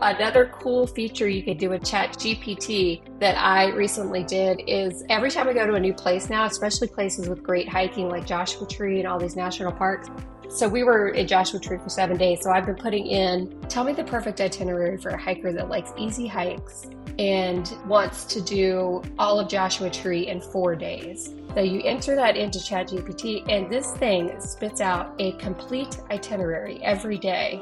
Another cool feature you can do with ChatGPT that I recently did is every time I go to a new place now, especially places with great hiking like Joshua Tree and all these national parks. So we were in Joshua Tree for 7 days. So I've been putting in, tell me the perfect itinerary for a hiker that likes easy hikes and wants to do all of Joshua Tree in 4 days. So you enter that into ChatGPT and this thing spits out a complete itinerary every day.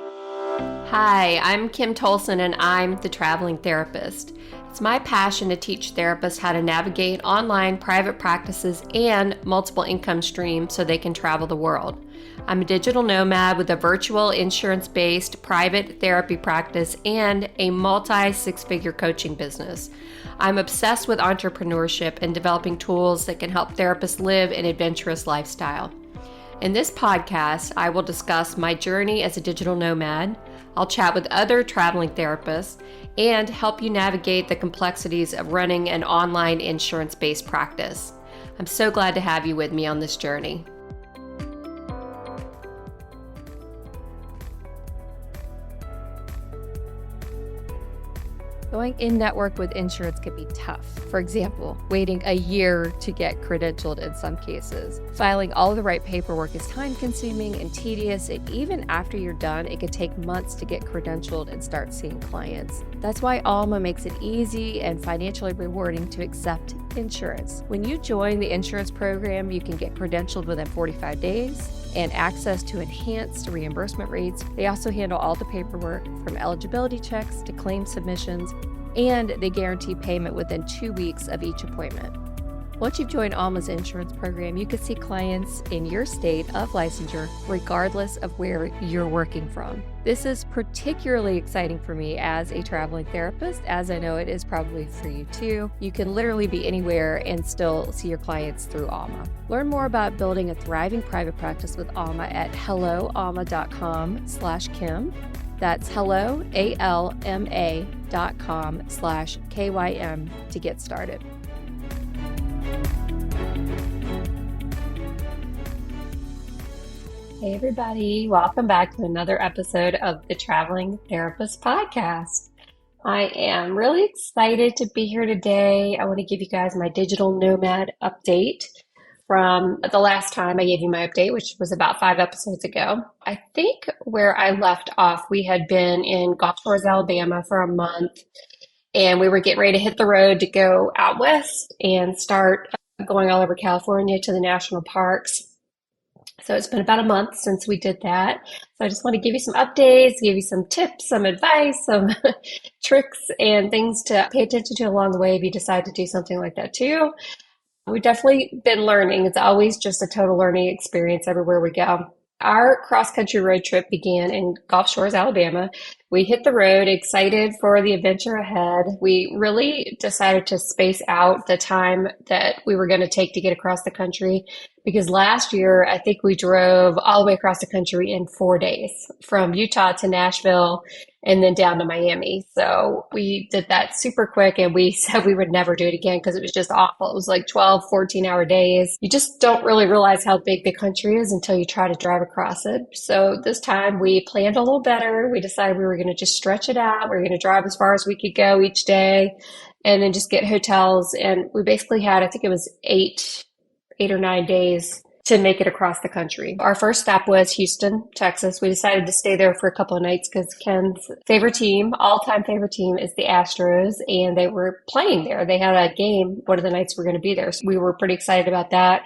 Hi, I'm Kim Tolson and I'm the traveling therapist. It's my passion to teach therapists how to navigate online private practices and multiple income streams so they can travel the world. I'm a digital nomad with a virtual insurance-based private therapy practice and a multi-six-figure coaching business. I'm obsessed with entrepreneurship and developing tools that can help therapists live an adventurous lifestyle. In this podcast, I will discuss my journey as a digital nomad. I'll chat with other traveling therapists and help you navigate the complexities of running an online insurance-based practice. I'm so glad to have you with me on this journey. Going in-network with insurance can be tough. For example, waiting a year to get credentialed in some cases. Filing all the right paperwork is time-consuming and tedious, and even after you're done, it can take months to get credentialed and start seeing clients. That's why Alma makes it easy and financially rewarding to accept insurance. When you join the insurance program, you can get credentialed within 45 days and access to enhanced reimbursement rates. They also handle all the paperwork from eligibility checks to claim submissions, and they guarantee payment within 2 weeks of each appointment. Once you've joined Alma's insurance program, you can see clients in your state of licensure regardless of where you're working from. This is particularly exciting for me as a traveling therapist, as I know it is probably for you too. You can literally be anywhere and still see your clients through Alma. Learn more about building a thriving private practice with Alma at helloalma.com/Kim. That's helloalma.com/KYM to get started. Hey everybody, welcome back to another episode of the Traveling Therapist Podcast. I am really excited to be here today. I want to give you guys my digital nomad update from the last time I gave you my update, which was about 5 episodes ago. I think where I left off, we had been in Gulf Shores, Alabama for a month, and we were getting ready to hit the road to go out west and start going all over California to the national parks. So it's been about a month since we did that. So I just want to give you some updates, give you some tips, some advice, some tricks and things to pay attention to along the way if you decide to do something like that too. We've definitely been learning. It's always just a total learning experience everywhere we go. Our cross-country road trip began in Gulf Shores, Alabama. We hit the road, excited for the adventure ahead. We really decided to space out the time that we were going to take to get across the country because last year, I think we drove all the way across the country in 4 days from Utah to Nashville and then down to Miami. So we did that super quick and we said we would never do it again because it was just awful. It was like 12, 14-hour days. You just don't really realize how big the country is until you try to drive across it. So this time we planned a little better. We decided we were going to just stretch it out. We were going to drive as far as we could go each day and then just get hotels. And we basically had, I think it was eight or 9 days to make it across the country. Our first stop was Houston, Texas. We decided to stay there for a couple of nights because Ken's favorite team, all-time favorite team, is the Astros, and they were playing there. They had a game one of the nights we're going to be there. So we were pretty excited about that.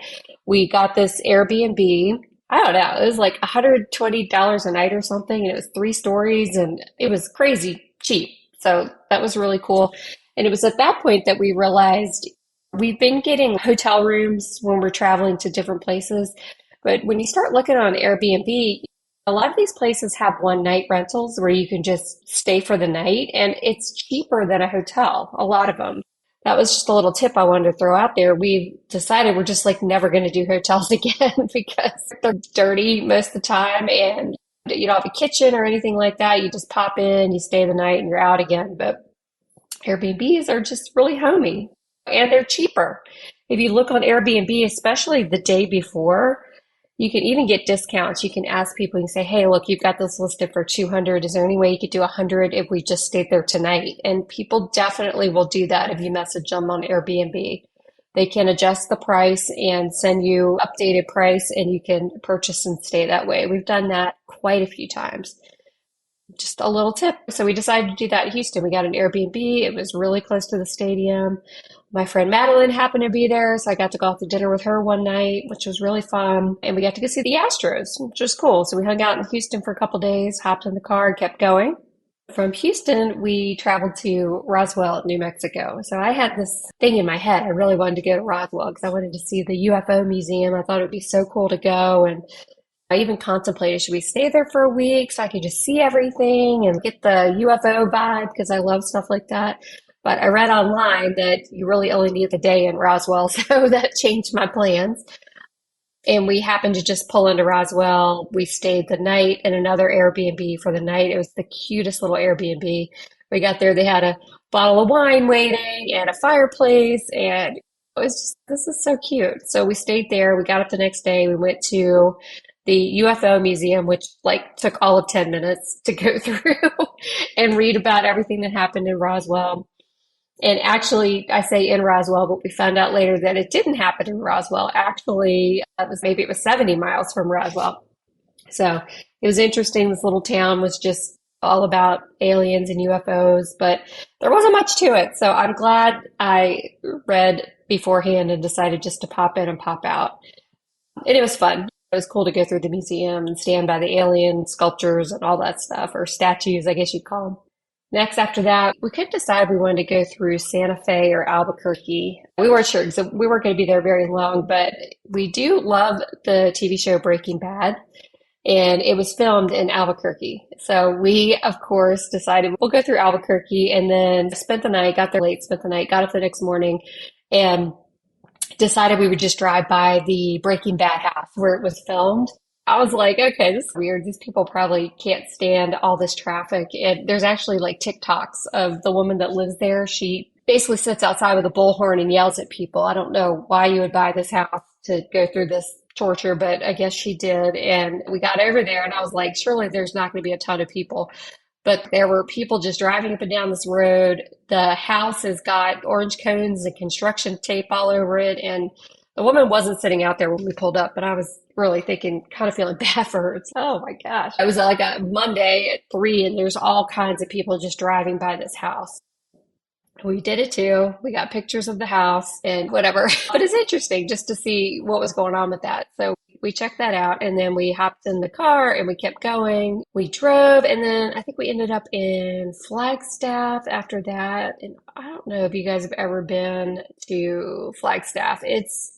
We got this Airbnb. I don't know, it was like $120 a night or something, and it was 3 stories, and it was crazy cheap. So that was really cool. And it was at that point that we realized we've been getting hotel rooms when we're traveling to different places, but when you start looking on Airbnb, a lot of these places have one-night rentals where you can just stay for the night, and it's cheaper than a hotel, a lot of them. That was just a little tip I wanted to throw out there. We've decided we're just like never going to do hotels again because they're dirty most of the time, and you don't have a kitchen or anything like that. You just pop in, you stay the night, and you're out again. But Airbnbs are just really homey. And they're cheaper. If you look on Airbnb, especially the day before, You can even get discounts. You can ask people and say, hey, look, you've got this listed for 200. Is there any way you could do 100 if we just stayed there tonight? And people definitely will do that if you message them on Airbnb. They can adjust the price and send you updated price and you can purchase and stay that way. We've done that quite a few times. Just a little tip. So we decided to do that in Houston. We got an Airbnb. It was really close to the stadium. My friend Madeline happened to be there, so I got to go out to dinner with her one night, which was really fun. And we got to go see the Astros, which was cool. So we hung out in Houston for a couple days, hopped in the car, kept going. From Houston, we traveled to Roswell, New Mexico. So I had this thing in my head. I really wanted to go to Roswell because I wanted to see the UFO museum. I thought it would be so cool to go. And I even contemplated, should we stay there for a week so I could just see everything and get the UFO vibe because I love stuff like that. But I read online that you really only need the day in Roswell, so that changed my plans. And we happened to just pull into Roswell. We stayed the night in another Airbnb for the night. It was the cutest little Airbnb. We got there, they had a bottle of wine waiting and a fireplace, and it was just, this is so cute. So we stayed there. We got up the next day. We went to the UFO museum, which like took all of 10 minutes to go through and read about everything that happened in Roswell. And actually, I say in Roswell, but we found out later that it didn't happen in Roswell. Actually, it was 70 miles from Roswell. So it was interesting. This little town was just all about aliens and UFOs, but there wasn't much to it. So I'm glad I read beforehand and decided just to pop in and pop out. And it was fun. It was cool to go through the museum and stand by the alien sculptures and all that stuff, or statues, I guess you'd call them. Next, after that, we couldn't decide if we wanted to go through Santa Fe or Albuquerque. We weren't sure because we weren't going to be there very long, but we do love the TV show Breaking Bad, and it was filmed in Albuquerque. So we, of course, decided we'll go through Albuquerque and then spent the night, got there late, spent the night, got up the next morning, and decided we would just drive by the Breaking Bad house where it was filmed. I was like, okay, this is weird. These people probably can't stand all this traffic. And there's actually like TikToks of the woman that lives there. She basically sits outside with a bullhorn and yells at people. I don't know why you would buy this house to go through this torture, but I guess she did. And we got over there and I was like, surely there's not going to be a ton of people. But there were people just driving up and down this road. The house has got orange cones and construction tape all over it. And the woman wasn't sitting out there when we pulled up, but I was really thinking, kind of feeling bad for her. Oh my gosh. It was like a Monday at 3 and there's all kinds of people just driving by this house. We did it too. We got pictures of the house and whatever. But it's interesting just to see what was going on with that. So we checked that out and then we hopped in the car and we kept going. We drove and then I think we ended up in Flagstaff after that. And I don't know if you guys have ever been to Flagstaff. It's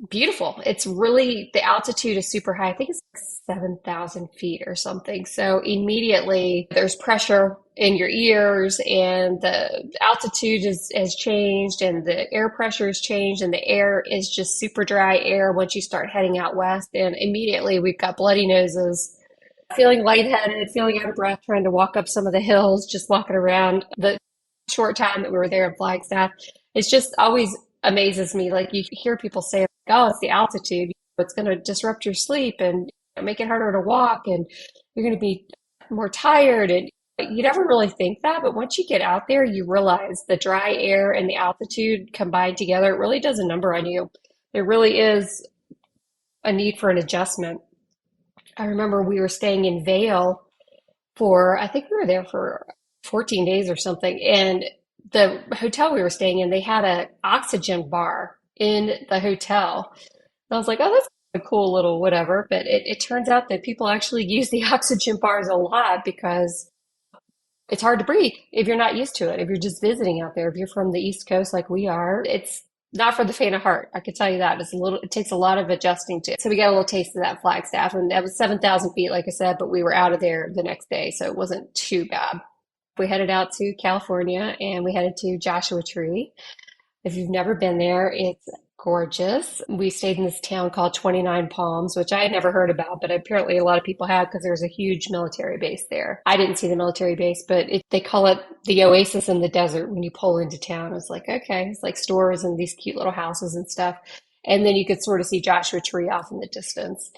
beautiful. It's really, the altitude is super high. I think it's like 7,000 feet or something. So immediately there's pressure in your ears and the altitude has changed and the air pressure has changed and the air is just super dry air once you start heading out west. And immediately we've got bloody noses, feeling lightheaded, feeling out of breath, trying to walk up some of the hills, just walking around the short time that we were there in Flagstaff. It's just always amazes me. Like you hear people say, oh, it's the altitude. It's going to disrupt your sleep and make it harder to walk and you're going to be more tired. And you never really think that. But once you get out there, you realize the dry air and the altitude combined together, it really does a number on you. There really is a need for an adjustment. I remember we were staying in Vail I think we were there for 14 days or something. And the hotel we were staying in, they had an oxygen bar in the hotel. And I was like, oh, that's a cool little whatever. But it turns out that people actually use the oxygen bars a lot because it's hard to breathe if you're not used to it. If you're just visiting out there, if you're from the East Coast like we are, it's not for the faint of heart. I can tell you that. It takes a lot of adjusting to. So we got a little taste of that Flagstaff, and that was 7,000 feet, like I said, but we were out of there the next day, so it wasn't too bad. We headed out to California and we headed to Joshua Tree. If you've never been there, it's gorgeous. We stayed in this town called 29 Palms, which I had never heard about, but apparently a lot of people have because there's a huge military base there. I didn't see the military base, but they call it the oasis in the desert when you pull into town. It's like, okay, it's like stores and these cute little houses and stuff. And then you could sort of see Joshua Tree off in the distance.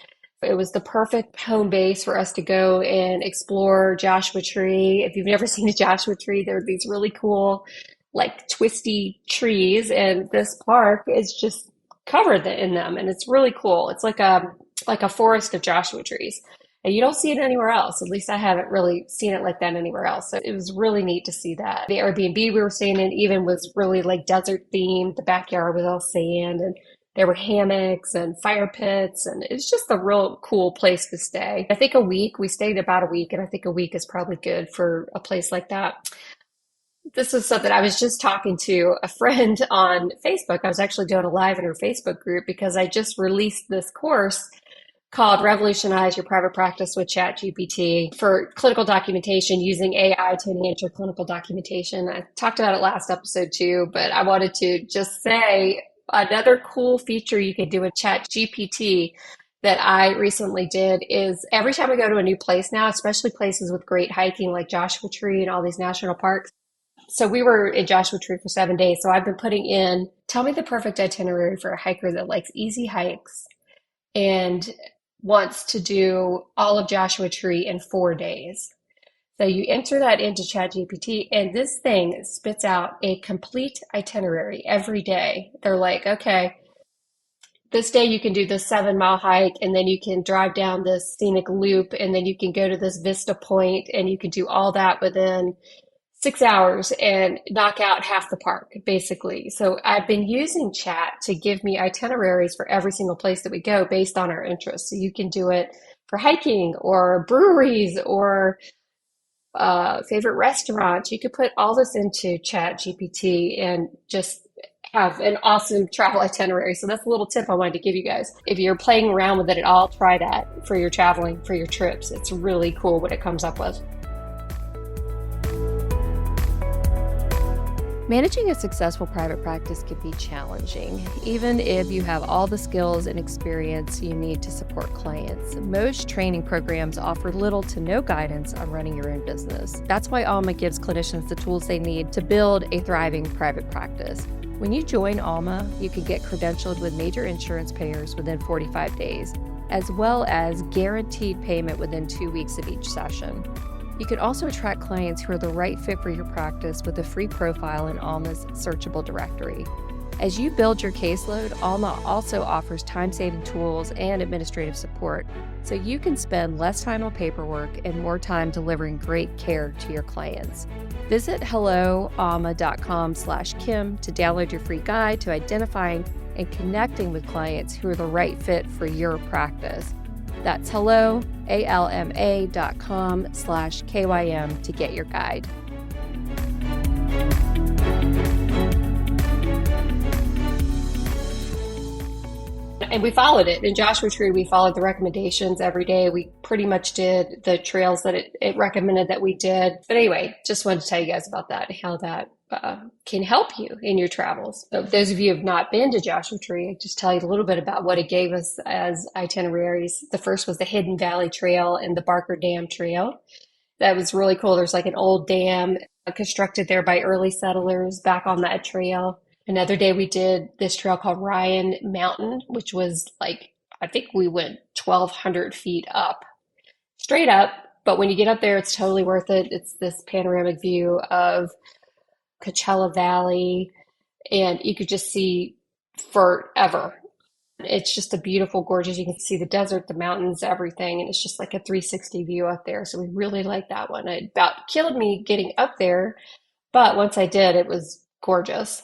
It was the perfect home base for us to go and explore Joshua Tree. If you've never seen a Joshua Tree, there are these really cool, like twisty trees, and this park is just covered in them, and it's really cool. It's like a forest of Joshua trees. And you don't see it anywhere else. At least I haven't really seen it like that anywhere else. So it was really neat to see that. The Airbnb we were staying in even was really like desert themed. The backyard was all sand, and there were hammocks and fire pits, and it's just a real cool place to stay. I think we stayed about a week, and I think a week is probably good for a place like that. This was something I was just talking to a friend on Facebook. I was actually doing a live in her Facebook group because I just released this course called Revolutionize Your Private Practice with ChatGPT for clinical documentation using AI to enhance your clinical documentation. I talked about it last episode too, but I wanted to just say another cool feature you can do with ChatGPT that I recently did is every time I go to a new place now, especially places with great hiking like Joshua Tree and all these national parks. So we were in Joshua Tree for 7 days. So I've been putting in, tell me the perfect itinerary for a hiker that likes easy hikes and wants to do all of Joshua Tree in 4 days. So you enter that into ChatGPT, and this thing spits out a complete itinerary every day. They're like, okay, this day you can do this 7 mile hike, and then you can drive down this scenic loop, and then you can go to this vista point, and you can do all that within 6 hours and knock out half the park, basically. So I've been using chat to give me itineraries for every single place that we go based on our interests. So you can do it for hiking or breweries or favorite restaurants. You could put all this into chat GPT and just have an awesome travel itinerary. So that's a little tip I wanted to give you guys. If you're playing around with it at all, try that for your traveling, for your trips. It's really cool what it comes up with. Managing a successful private practice can be challenging, even if you have all the skills and experience you need to support clients. Most training programs offer little to no guidance on running your own business. That's why Alma gives clinicians the tools they need to build a thriving private practice. When you join Alma, you can get credentialed with major insurance payers within 45 days, as well as guaranteed payment within 2 weeks of each session. You can also attract clients who are the right fit for your practice with a free profile in Alma's searchable directory. As you build your caseload, Alma also offers time-saving tools and administrative support, so you can spend less time on paperwork and more time delivering great care to your clients. Visit helloalma.com/Kim to download your free guide to identifying and connecting with clients who are the right fit for your practice. That's helloalma.com/KYM to get your guide. And we followed it. In Joshua Tree, we followed the recommendations every day. We pretty much did the trails that it recommended that we did. But anyway, just wanted to tell you guys about that, how that can help you in your travels. So if those of you who have not been to Joshua Tree, I'll just tell you a little bit about what it gave us as itineraries. The first was the Hidden Valley Trail and the Barker Dam Trail. That was really cool. There's like an old dam constructed there by early settlers back on that trail. Another day we did this trail called Ryan Mountain, which was like, I think we went 1,200 feet up, straight up. But when you get up there, it's totally worth it. It's this panoramic view of Coachella Valley, and you could just see forever. It's just a beautiful, gorgeous, you can see the desert, the mountains, everything, and it's just like a 360 view up there. So we really liked that one. It about killed me getting up there, but once I did, it was gorgeous.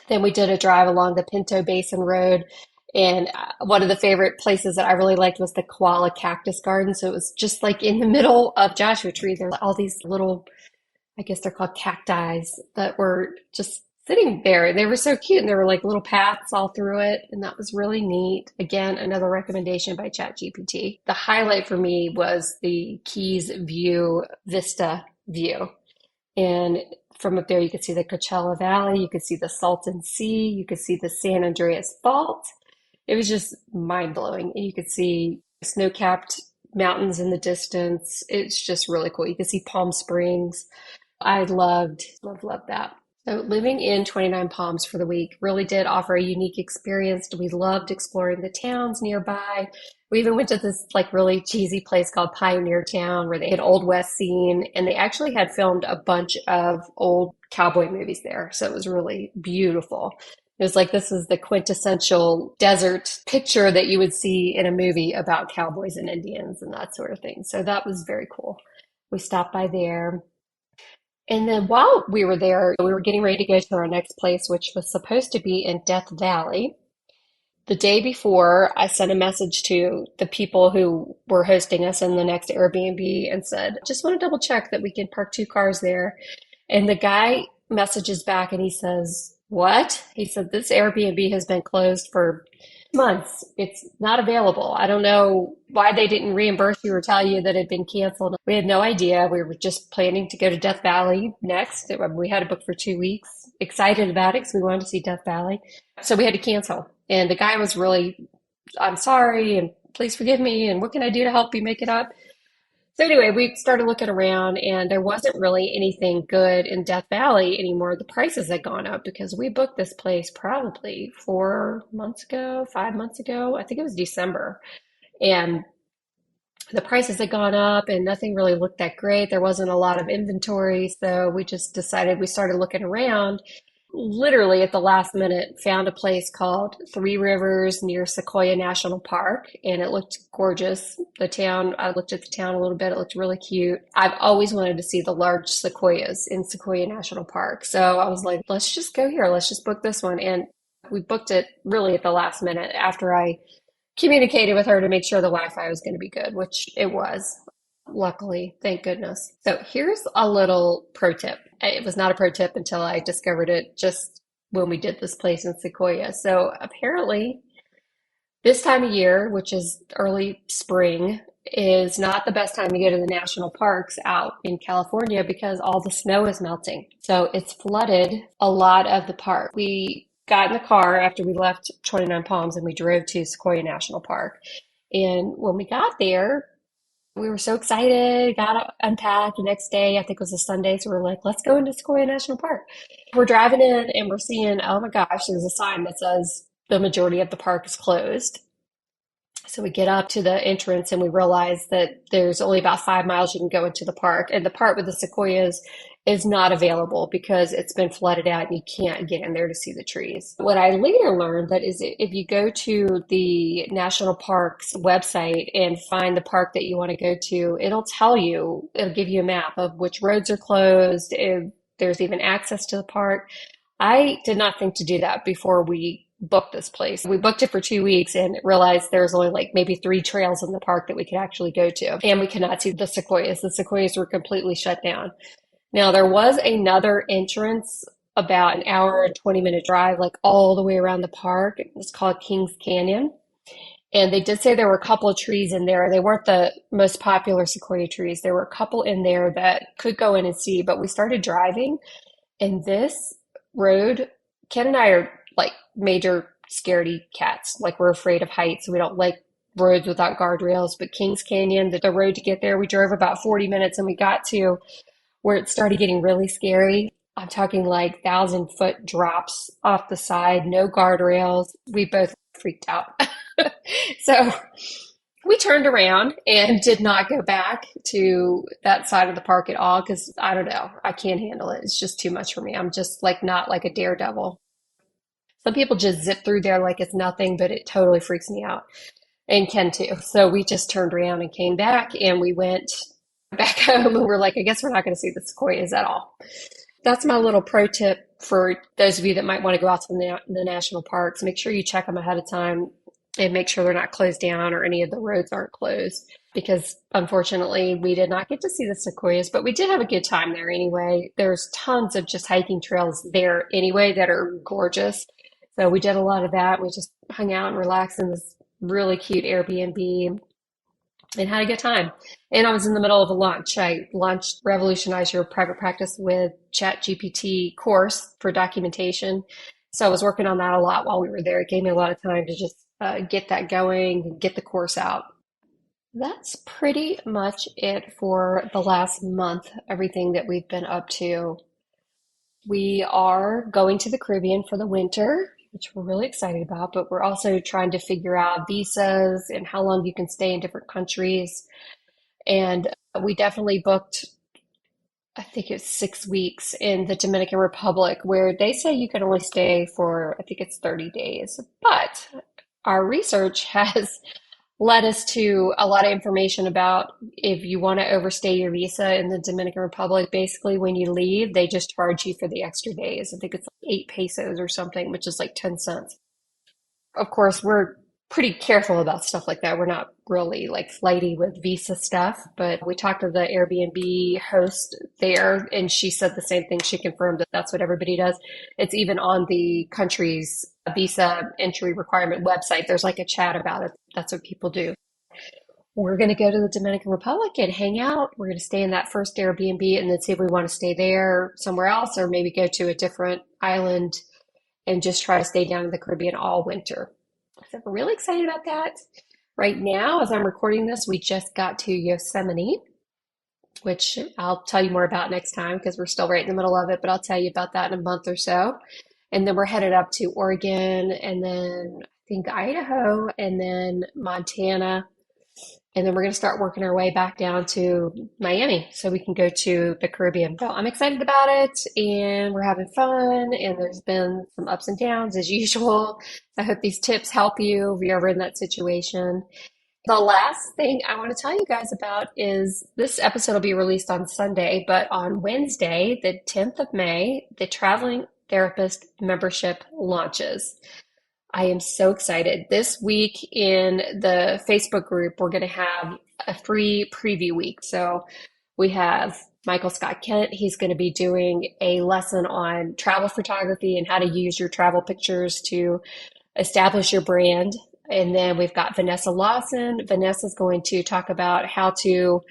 Then we did a drive along the Pinto Basin Road, and one of the favorite places that I really liked was the Koala Cactus Garden. So it was just like in the middle of Joshua Tree. There were all these little, I guess they're called cacti, that were just sitting there. And they were so cute, and there were like little paths all through it, and that was really neat. Again, another recommendation by ChatGPT. The highlight for me was the Keys View Vista view. And from up there, you could see the Coachella Valley, you could see the Salton Sea, you could see the San Andreas Fault. It was just mind-blowing. And you could see snow-capped mountains in the distance. It's just really cool. You could see Palm Springs. I loved that. So living in 29 Palms for the week really did offer a unique experience. We loved exploring the towns nearby. We even went to this like really cheesy place called Pioneer Town where they had Old West scene and they actually had filmed a bunch of old cowboy movies there. So it was really beautiful. It was like this is the quintessential desert picture that you would see in a movie about cowboys and Indians and that sort of thing. So that was very cool. We stopped by there. And then while we were there, we were getting ready to go to our next place, which was supposed to be in Death Valley. The day before, I sent a message to the people who were hosting us in the next Airbnb and said, just want to double check that we can park two cars there. And the guy messages back and he says, what? He said, this Airbnb has been closed for months. It's not available. I don't know why they didn't reimburse you or tell you that it had been canceled. We had no idea. We were just planning to go to Death Valley next. We had a book for 2 weeks. Excited about it because we wanted to see Death Valley. So we had to cancel. And the guy was really, I'm sorry and please forgive me. And what can I do to help you make it up? So anyway, we started looking around and there wasn't really anything good in Death Valley anymore. The prices had gone up because we booked this place probably 4 months ago, 5 months ago. I think it was December. And the prices had gone up and nothing really looked that great. There wasn't a lot of inventory. So we just decided we started looking around. Literally at the last minute, found a place called Three Rivers near Sequoia National Park, and it looked gorgeous. The town, I looked at the town a little bit, it looked really cute. I've always wanted to see the large sequoias in Sequoia National Park. So I was like, let's just go here, let's just book this one. And we booked it really at the last minute after I communicated with her to make sure the Wi-Fi was going to be good, which it was. Luckily, thank goodness. So here's a little pro tip. It was not a pro tip until I discovered it just when we did this place in Sequoia. So apparently, this time of year, which is early spring, is not the best time to go to the national parks out in California because all the snow is melting. So it's flooded a lot of the park. We got in the car after we left 29 Palms and we drove to Sequoia National Park. And when we got there, we were so excited, got unpacked the next day. I think it was a Sunday. So we are like, let's go into Sequoia National Park. We're driving in and we're seeing, oh my gosh, there's a sign that says the majority of the park is closed. So we get up to the entrance and we realize that there's only about 5 miles you can go into the park. And the part with the sequoias is not available because it's been flooded out and you can't get in there to see the trees. What I later learned that is if you go to the national park's website and find the park that you want to go to, it'll tell you, it'll give you a map of which roads are closed, if there's even access to the park. I did not think to do that before we booked this place. We booked it for 2 weeks and realized there was only like maybe 3 trails in the park that we could actually go to. And we could not see the sequoias. The sequoias were completely shut down. Now, there was another entrance about an hour and 20-minute drive, like all the way around the park. It was called Kings Canyon. And they did say there were a couple of trees in there. They weren't the most popular sequoia trees. There were a couple in there that could go in and see, but we started driving. And this road, Ken and I are like major scaredy cats. Like we're afraid of heights. We don't like roads without guardrails. But Kings Canyon, the road to get there, we drove about 40 minutes and we got to where it started getting really scary. I'm talking like 1,000-foot drops off the side, no guardrails. We both freaked out. So we turned around and did not go back to that side of the park at all because I don't know, I can't handle it. It's just too much for me. I'm just like not like a daredevil. Some people just zip through there like it's nothing, but it totally freaks me out. And Ken too. So we just turned around and came back and we went back home and we're like, I guess we're not going to see the sequoias at all. That's my little pro tip for those of you that might want to go out to the national parks. Make sure you check them ahead of time and make sure they're not closed down or any of the roads aren't closed because unfortunately we did not get to see the sequoias, but we did have a good time there anyway. There's tons of just hiking trails there anyway that are gorgeous. So we did a lot of that. We just hung out and relaxed in this really cute Airbnb and had a good time. And I was in the middle of a launch. I launched Revolutionize Your Private Practice with ChatGPT course for documentation. So I was working on that a lot while we were there. It gave me a lot of time to just get that going and get the course out. That's pretty much it for the last month, everything that we've been up to. We are going to the Caribbean for the winter, which we're really excited about, but we're also trying to figure out visas and how long you can stay in different countries. And we definitely booked, I think it's 6 weeks in the Dominican Republic, where they say you can only stay for, I think it's 30 days. But our research has led us to a lot of information about if you want to overstay your visa in the Dominican Republic, basically when you leave, they just charge you for the extra days. I think it's like 8 pesos or something, which is like 10 cents. Of course, we're pretty careful about stuff like that. We're not really like flighty with visa stuff, but we talked to the Airbnb host there, and she said the same thing. She confirmed that that's what everybody does. It's even on the country's visa entry requirement website. There's like a chat about it. That's what people do. We're going to go to the Dominican Republic and hang out. We're going to stay in that first Airbnb and then see if we want to stay there somewhere else or maybe go to a different island and just try to stay down in the Caribbean all winter. So we're really excited about that. Right now, as I'm recording this, we just got to Yosemite, which I'll tell you more about next time because we're still right in the middle of it, but I'll tell you about that in a month or so. And then we're headed up to Oregon and then I think Idaho and then Montana. And then we're going to start working our way back down to Miami so we can go to the Caribbean. So I'm excited about it and we're having fun. And there's been some ups and downs as usual. I hope these tips help you if you're ever in that situation. The last thing I want to tell you guys about is this episode will be released on Sunday, but on Wednesday, the 10th of May, the Traveling Therapist membership launches. I am so excited. This week in the Facebook group, we're going to have a free preview week. So we have Michael Scott Kent. He's going to be doing a lesson on travel photography and how to use your travel pictures to establish your brand. And then we've got Vanessa Lawson. Vanessa's going to talk about how to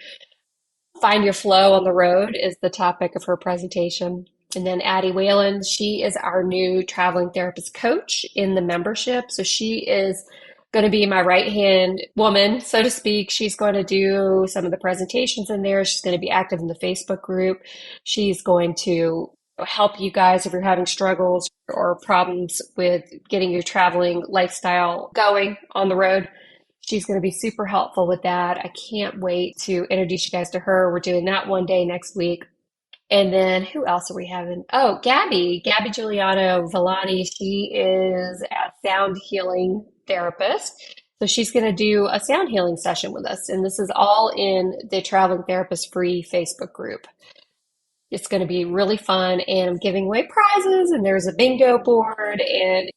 find your flow on the road is the topic of her presentation. And then Addie Whalen, she is our new traveling therapist coach in the membership. So she is going to be my right-hand woman, so to speak. She's going to do some of the presentations in there. She's going to be active in the Facebook group. She's going to help you guys if you're having struggles or problems with getting your traveling lifestyle going on the road. She's going to be super helpful with that. I can't wait to introduce you guys to her. We're doing that one day next week. And then who else are we having? Oh, Gabby Giuliano Villani. She is a sound healing therapist. So she's going to do a sound healing session with us. And this is all in the Traveling Therapist free Facebook group. It's going to be really fun. And I'm giving away prizes and there's a bingo board and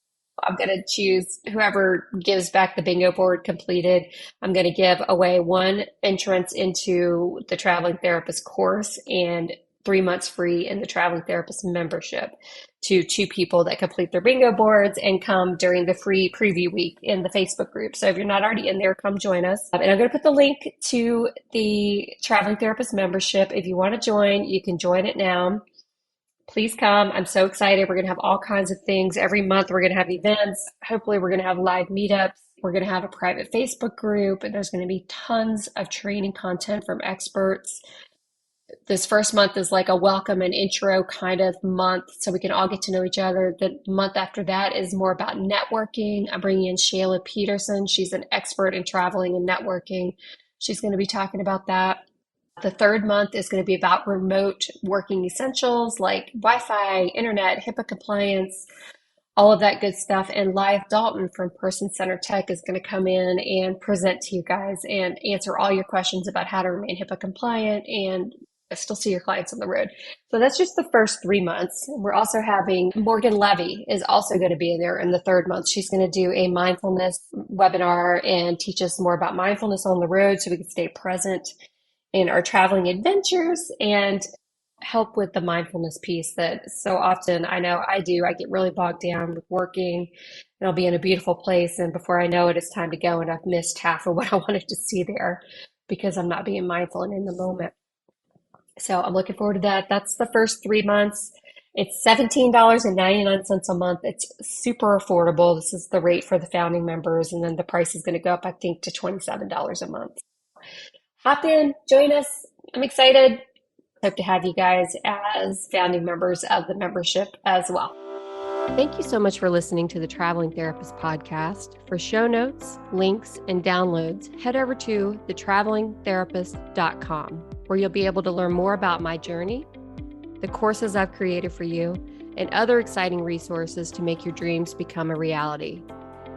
I'm going to choose whoever gives back the bingo board completed. I'm going to give away one entrance into the Traveling Therapist course and 3 months free in the Traveling Therapist membership to 2 people that complete their bingo boards and come during the free preview week in the Facebook group. So if you're not already in there, come join us. And I'm going to put the link to the Traveling Therapist membership. If you want to join, you can join it now. Please come. I'm so excited. We're going to have all kinds of things. Every month we're going to have events. Hopefully we're going to have live meetups. We're going to have a private Facebook group and there's going to be tons of training content from experts. This first month is like a welcome and intro kind of month so we can all get to know each other. The month after that is more about networking. I'm bringing in Shayla Peterson. She's an expert in traveling and networking. She's going to be talking about that. The third month is going to be about remote working essentials like Wi-Fi, internet, HIPAA compliance, all of that good stuff. And Live Dalton from Person Centered Tech is going to come in and present to you guys and answer all your questions about how to remain HIPAA compliant and still see your clients on the road. So that's just the first 3 months. We're also having Morgan Levy is also going to be in there in the third month. She's going to do a mindfulness webinar and teach us more about mindfulness on the road so we can stay present in our traveling adventures and help with the mindfulness piece that so often I know I do. I get really bogged down with working and I'll be in a beautiful place. And before I know it, it's time to go. And I've missed half of what I wanted to see there because I'm not being mindful and in the moment. So I'm looking forward to that. That's the first 3 months. It's $17.99 a month. It's super affordable. This is the rate for the founding members. And then the price is going to go up, I think, to $27 a month. Hop in, join us. I'm excited. Hope to have you guys as founding members of the membership as well. Thank you so much for listening to the Traveling Therapist podcast. For show notes, links, and downloads, head over to thetravelingtherapist.com, where you'll be able to learn more about my journey, the courses I've created for you, and other exciting resources to make your dreams become a reality.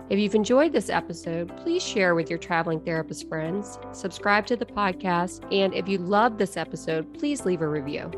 If you've enjoyed this episode, please share with your traveling therapist friends, subscribe to the podcast, and if you love this episode, please leave a review.